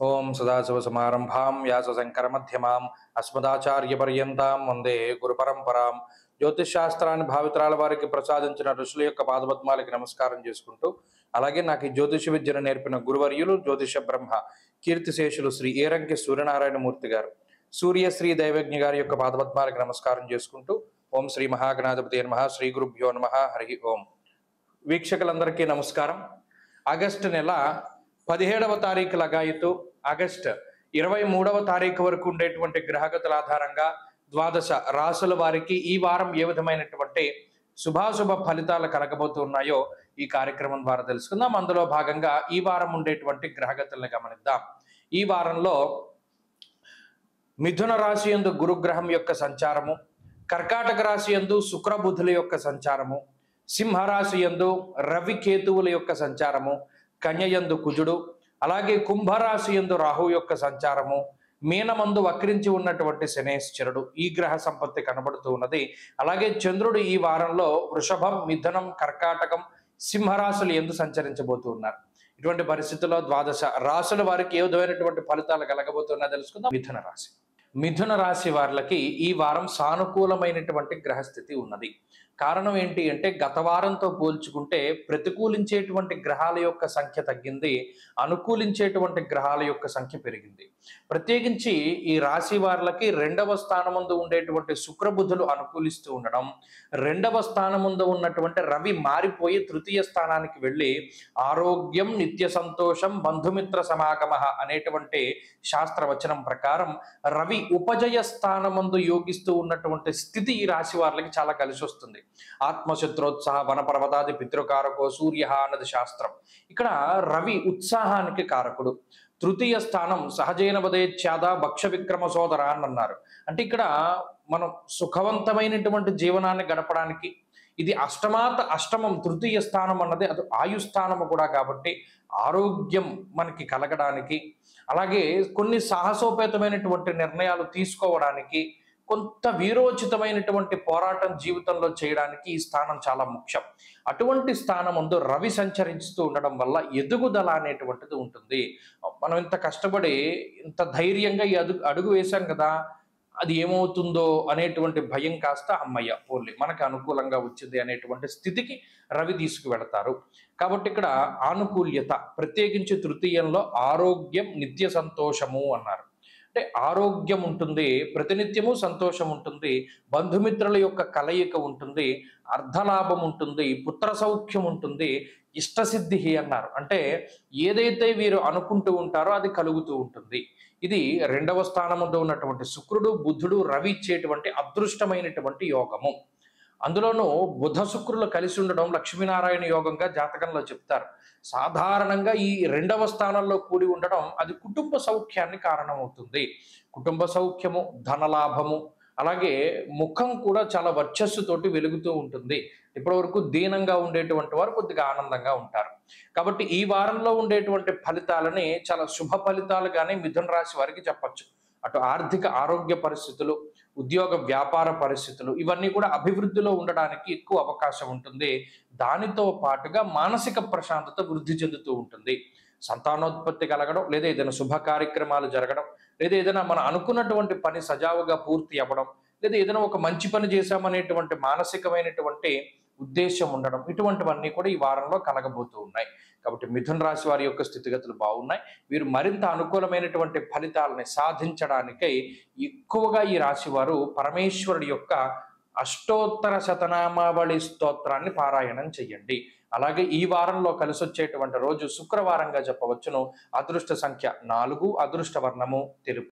ఓం సదాశివసమారంభాం వ్యాసశంకరమధ్యమాం అస్మదాచార్యపర్యంతాం వందే గురుపరంపరాం. జ్యోతిష్ శాస్త్రాన్ని భావితరాల వారికి ప్రసాదించిన ఋషుల యొక్క పాదపద్మాలకి నమస్కారం చేసుకుంటూ, అలాగే నాకు ఈ జ్యోతిష విద్యను నేర్పిన గురువర్యులు జ్యోతిష బ్రహ్మ కీర్తిశేషులు శ్రీ ఏరంకి సూర్యనారాయణమూర్తి గారు, సూర్యశ్రీ దైవజ్ఞ గారి యొక్క పాదపద్మాలకి నమస్కారం చేసుకుంటూ, ఓం శ్రీ మహాగణాధిపతి నమః, శ్రీ గురుభ్యో నమః, హరి ఓం. వీక్షకులందరికీ నమస్కారం. ఆగస్టు నెల 17వ తారీఖు లగాయతు ఆగస్టు 23వ తారీఖు వరకు ఉండేటువంటి గ్రహగతుల ఆధారంగా ద్వాదశ రాసుల వారికి ఈ వారం ఏ విధమైనటువంటి శుభాశుభ ఫలితాలు కలగబోతున్నాయో ఈ కార్యక్రమం ద్వారా తెలుసుకుందాం. అందులో భాగంగా ఈ వారం ఉండేటువంటి గ్రహగతులను గమనిద్దాం. ఈ వారంలో మిథున రాశి యందు గురుగ్రహం యొక్క సంచారము, కర్కాటక రాశి యందు శుక్రబుధుల యొక్క సంచారము, సింహరాశి యందు రవి కేతువుల యొక్క సంచారము, కన్యయందు కుజుడు, అలాగే కుంభరాశి యందు రాహు యొక్క సంచారము, మీనమందు వక్రించి ఉన్నటువంటి శనేశ్వరుడు, ఈ గ్రహ సంపత్తి కనబడుతూ ఉన్నది. అలాగే చంద్రుడు ఈ వారంలో వృషభం, మిథునం, కర్కాటకం, సింహరాశులు ఎందు సంచరించబోతూ ఉన్నారు. ఇటువంటి పరిస్థితుల్లో ద్వాదశ రాశుల వారికి ఏ విధమైనటువంటి ఫలితాలు కలగబోతున్నా తెలుసుకుందాం. మిథున రాశి వారికి ఈ వారం సానుకూలమైనటువంటి గ్రహస్థితి ఉన్నది. కారణం ఏంటి అంటే, గత వారంతో పోల్చుకుంటే ప్రతికూలించేటువంటి గ్రహాల యొక్క సంఖ్య తగ్గింది, అనుకూలించేటువంటి గ్రహాల యొక్క సంఖ్య పెరిగింది. ప్రత్యేకించి ఈ రాశి వారికి 2వ స్థానముందు ఉండేటువంటి శుక్రబుధులు అనుకూలిస్తూ ఉండడం, 2వ స్థానముందు ఉన్నటువంటి రవి మారిపోయి 3య స్థానానికి వెళ్ళి ఆరోగ్యం, నిత్య సంతోషం, బంధుమిత్ర సమాగమ అనేటువంటి శాస్త్రవచనం ప్రకారం రవి ఉపజయ స్థానమందు యోగిస్తూ ఉన్నటువంటి స్థితి ఈ రాశి వారికి చాలా కలిసి వస్తుంది. ఆత్మశత్రోత్సాహ వనపర్వతాది పితృకారకో సూర్య అన్నది శాస్త్రం. ఇక్కడ రవి ఉత్సాహానికి కారకుడు. 3య స్థానం సహజైన వదేచ్ఛాద భక్ష విక్రమ సోదర అని అన్నారు. అంటే ఇక్కడ మనం సుఖవంతమైనటువంటి జీవనాన్ని గడపడానికి, ఇది అష్టమం 3య స్థానం అన్నది అది ఆయుస్థానము కూడా కాబట్టి ఆరోగ్యం మనకి కలగడానికి, అలాగే కొన్ని సాహసోపేతమైనటువంటి నిర్ణయాలు తీసుకోవడానికి, కొంత వీరోచితమైనటువంటి పోరాటం జీవితంలో చేయడానికి ఈ స్థానం చాలా ముఖ్యం. అటువంటి స్థానం ముందు రవి సంచరిస్తూ ఉండడం వల్ల ఎదుగుదల అనేటువంటిది ఉంటుంది. మనం ఇంత కష్టపడి ఇంత ధైర్యంగా ఈ అడుగు వేశాం కదా, అది ఏమవుతుందో అనేటువంటి భయం కాస్త అమ్మయ్య పోలే మనకు అనుకూలంగా వచ్చింది అనేటువంటి స్థితికి రవి తీసుకువెళతారు. కాబట్టి ఇక్కడ ఆనుకూల్యత, ప్రత్యేకించి 3యంలో ఆరోగ్యం, నిత్య సంతోషము అన్నారు. అంటే ఆరోగ్యం ఉంటుంది, ప్రతినిత్యము సంతోషం ఉంటుంది, బంధుమిత్రుల యొక్క కలయిక ఉంటుంది, అర్ధలాభం ఉంటుంది, పుత్ర సౌఖ్యం ఉంటుంది, ఇష్టసిద్ధి అన్నారు. అంటే ఏదైతే వీరు అనుకుంటూ ఉంటారో అది కలుగుతూ ఉంటుంది. ఇది 2వ స్థానములో ఉన్నటువంటి శుక్రుడు, బుధుడు, రవి ఇచ్చేటువంటి అదృష్టమైనటువంటి యోగము. అందులోనూ బుధ శుక్రులు కలిసి ఉండడం లక్ష్మీనారాయణ యోగంగా జాతకంలో చెప్తారు. సాధారణంగా ఈ 2వ స్థానంలో కూడి ఉండడం అది కుటుంబ సౌఖ్యాన్ని కారణమవుతుంది. కుటుంబ సౌఖ్యము, ధనలాభము, అలాగే ముఖం కూడా చాలా వర్చస్సుతోటి వెలుగుతూ ఉంటుంది. ఇప్పటి వరకు దీనంగా ఉండేటువంటి వారు కొద్దిగా ఆనందంగా ఉంటారు. కాబట్టి ఈ వారంలో ఉండేటువంటి ఫలితాలని చాలా శుభ ఫలితాలుగానే మిథున రాశి వారికి చెప్పచ్చు. అటు ఆర్థిక ఆరోగ్య పరిస్థితులు, ఉద్యోగ వ్యాపార పరిస్థితులు, ఇవన్నీ కూడా అభివృద్ధిలో ఉండడానికి ఎక్కువ అవకాశం ఉంటుంది. దానితో పాటుగా మానసిక ప్రశాంతత వృద్ధి చెందుతూ ఉంటుంది. సంతానోత్పత్తి కలగడం, లేదా ఏదైనా శుభ కార్యక్రమాలు జరగడం, లేదా ఏదైనా మనం అనుకున్నటువంటి పని సజావుగా పూర్తి అవ్వడం, లేదా ఏదైనా ఒక మంచి పని చేశామనేటువంటి మానసికమైనటువంటి ఉద్దేశం ఉండడం, ఇటువంటివన్నీ కూడా ఈ వారంలో కలగబోతూ ఉన్నాయి. కాబట్టి మిథున రాశి వారి యొక్క స్థితిగతులు బాగున్నాయి. వీరు మరింత అనుకూలమైనటువంటి ఫలితాలని సాధించడానికై ఎక్కువగా ఈ రాశి వారు పరమేశ్వరుడి యొక్క అష్టోత్తర శతనామావళి స్తోత్రాన్ని పారాయణం చెయ్యండి. అలాగే ఈ వారంలో కలిసి వచ్చేటువంటి రోజు శుక్రవారంగా చెప్పవచ్చును. అదృష్ట సంఖ్య 4, అదృష్ట వర్ణము తెలుపు.